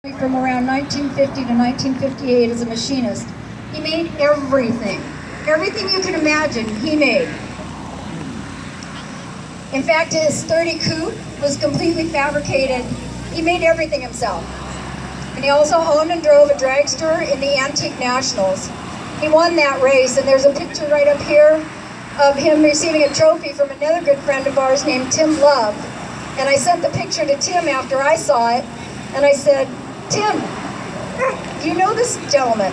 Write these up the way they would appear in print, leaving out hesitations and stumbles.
From around 1950 to 1958 as a machinist. He made everything. Everything you can imagine, he made. In fact, his sturdy coupe was completely fabricated. He made everything himself. And he also owned and drove a dragster in the Antique Nationals. He won that race, and there's a picture right up here of him receiving a trophy from another good friend of ours named Tim Love. And I sent the picture to Tim after I saw it, and I said, "Tim, do you know this gentleman?"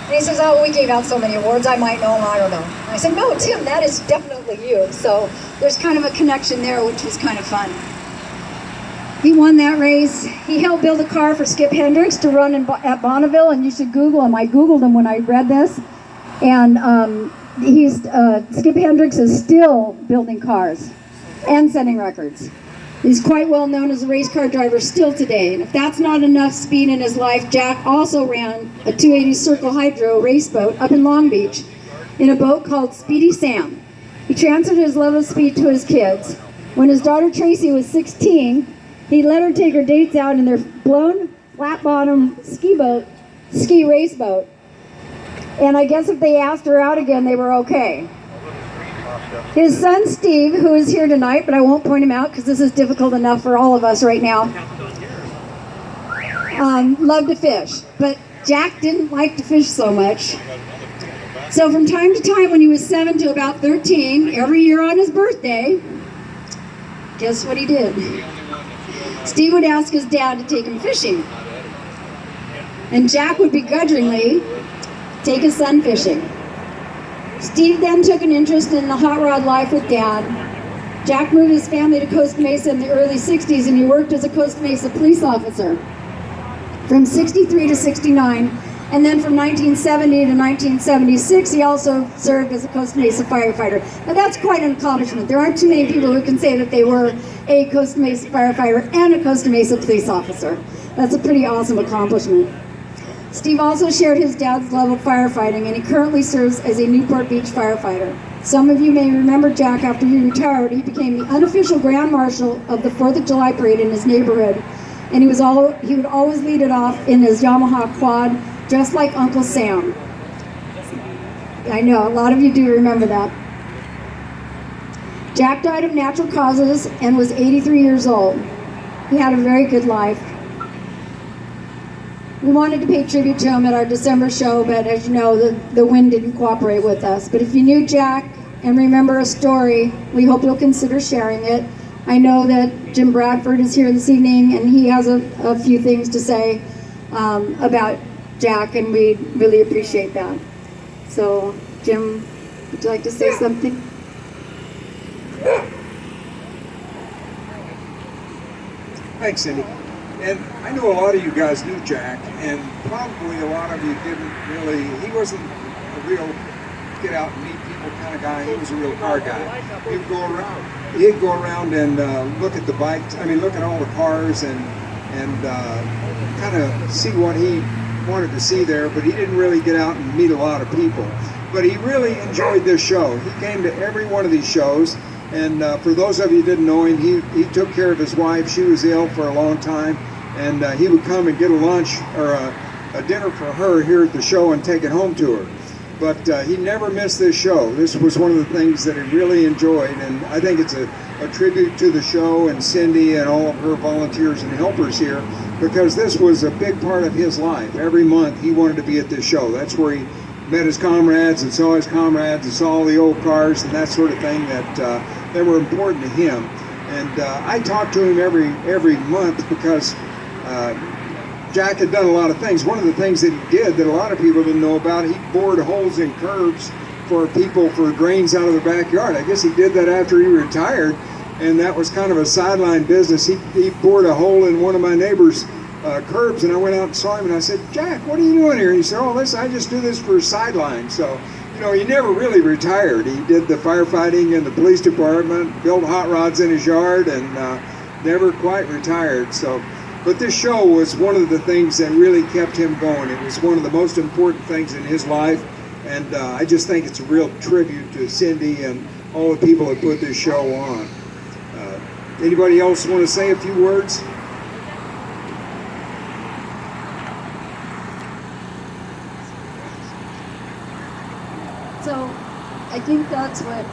And he says, "Oh, we gave out so many awards, I might know him, I don't know." And I said, "No, Tim, that is definitely you." So there's kind of a connection there, which was kind of fun. He won that race. He helped build a car for Skip Hendricks to run at Bonneville, and you should Google him. I Googled him when I read this. And Skip Hendricks is still building cars and setting records. He's quite well known as a race car driver still today. And if that's not enough speed in his life, Jack also ran a 280 Circle Hydro race boat up in Long Beach in a boat called Speedy Sam. He transferred his love of speed to his kids. When his daughter Tracy was 16, he let her take her dates out in their blown, flat-bottom ski race boat. And I guess if they asked her out again, they were okay. His son Steve, who is here tonight, but I won't point him out because this is difficult enough for all of us right now, loved to fish. But Jack didn't like to fish so much. So from time to time when he was 7 to about 13, every year on his birthday, guess what he did? Steve would ask his dad to take him fishing. And Jack would begrudgingly take his son fishing. Steve then took an interest in the hot rod life with Dad. Jack moved his family to Costa Mesa in the early 60s, and he worked as a Costa Mesa police officer from 63 to 69. And then from 1970 to 1976, he also served as a Costa Mesa firefighter. Now that's quite an accomplishment. There aren't too many people who can say that they were a Costa Mesa firefighter and a Costa Mesa police officer. That's a pretty awesome accomplishment. Steve also shared his dad's love of firefighting, and he currently serves as a Newport Beach firefighter. Some of you may remember Jack. After he retired, he became the unofficial Grand Marshal of the 4th of July parade in his neighborhood, and he would always lead it off in his Yamaha quad, dressed like Uncle Sam. I know, a lot of you do remember that. Jack died of natural causes and was 83 years old. He had a very good life. We wanted to pay tribute to him at our December show, but as you know, the wind didn't cooperate with us. But if you knew Jack and remember a story, we hope you'll consider sharing it. I know that Jim Bradford is here this evening, and he has a few things to say about Jack, and we really appreciate that. So, Jim, would you like to say something? Thanks, Cindy. And I know a lot of you guys knew Jack, and probably a lot of you didn't really. He wasn't a real get out and meet people kind of guy. He was a real car guy. He'd go around and look at the bikes. I mean, look at all the cars and kind of see what he wanted to see there. But he didn't really get out and meet a lot of people. But he really enjoyed this show. He came to every one of these shows. And for those of you who didn't know him, he took care of his wife. She was ill for a long time. And he would come and get a lunch or a dinner for her here at the show and take it home to her. But he never missed this show. This was one of the things that he really enjoyed. And I think it's a tribute to the show and Cindy and all of her volunteers and helpers here, because this was a big part of his life. Every month he wanted to be at this show. That's where he met his comrades and saw his comrades and saw all the old cars and that sort of thing that were important to him. And I talked to him every month because Jack had done a lot of things. One of the things that he did that a lot of people didn't know about, he bored holes in curbs for people for drains out of their backyard. I guess he did that after he retired, and that was kind of a sideline business. He bored a hole in one of my neighbor's curbs, and I went out and saw him, and I said, "Jack, what are you doing here?" And he said, "Oh, listen, I just do this for a sideline." So, you know, he never really retired. He did the firefighting in the police department, built hot rods in his yard, and never quite retired. So, but this show was one of the things that really kept him going. It was one of the most important things in his life, and I just think it's a real tribute to Cindy and all the people that put this show on. Anybody else want to say a few words? So I think that's what,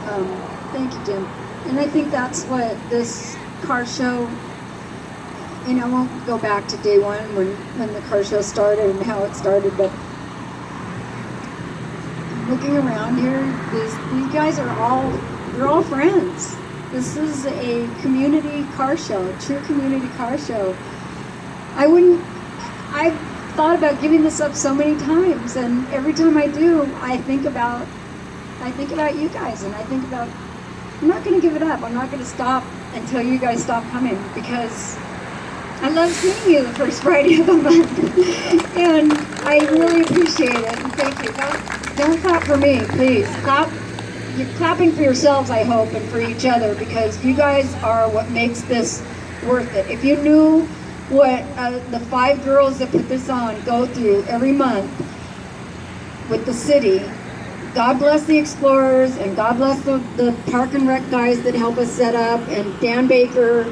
thank you, Jim. And I think that's what this car show, I won't go back to day one when the car show started and how it started, but looking around here, these guys are they're all friends. This is a community car show, a true community car show. I've thought about giving this up so many times, and every time I do, I think about you guys, and I think about, I'm not going to give it up. I'm not going to stop until you guys stop coming, because I love seeing you the first Friday of the month, and I really appreciate it, and thank you. Don't clap for me, please. You're clapping for yourselves, I hope, and for each other, because you guys are what makes this worth it. If you knew what the 5 girls that put this on go through every month with the city, God bless the Explorers, and God bless the Park and Rec guys that help us set up, and Dan Baker,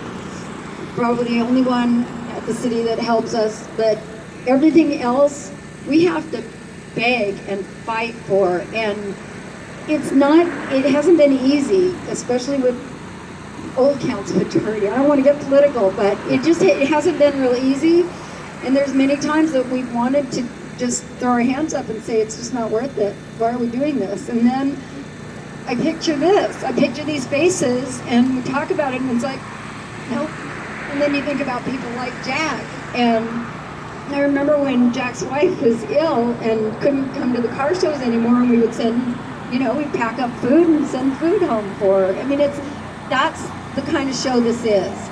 probably the only one at the city that helps us, but everything else we have to beg and fight for, and it hasn't been easy, especially with Old Council Maturity. I don't want to get political, but it hasn't been real easy, and there's many times that we've wanted to just throw our hands up and say it's just not worth it. Why are we doing this? And then I picture this. I picture these faces, and we talk about it, and it's like, nope. And then you think about people like Jack, and I remember when Jack's wife was ill and couldn't come to the car shows anymore, and we would send, we'd pack up food and send food home for her. I mean, that's the kind of show this is.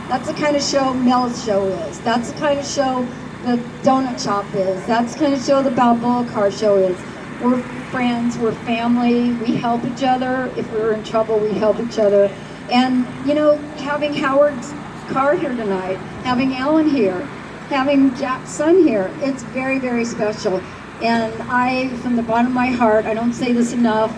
That's the kind of show Mel's show is. That's the kind of show the donut shop is. That's the kind of show the Balboa car show is. We're friends, we're family, we help each other. If we're in trouble, we help each other. And, having Howard's car here tonight, having Alan here, having Jack's son here, it's very, very special. And from the bottom of my heart, I don't say this enough,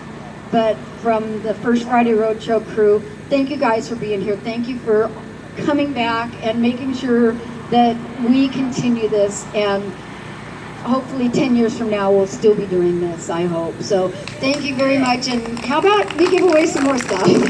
but from the first Friday Roadshow crew, thank you guys for being here. Thank you for coming back and making sure that we continue this, and hopefully 10 years from now we'll still be doing this, I hope. So thank you very much, and how about we give away some more stuff?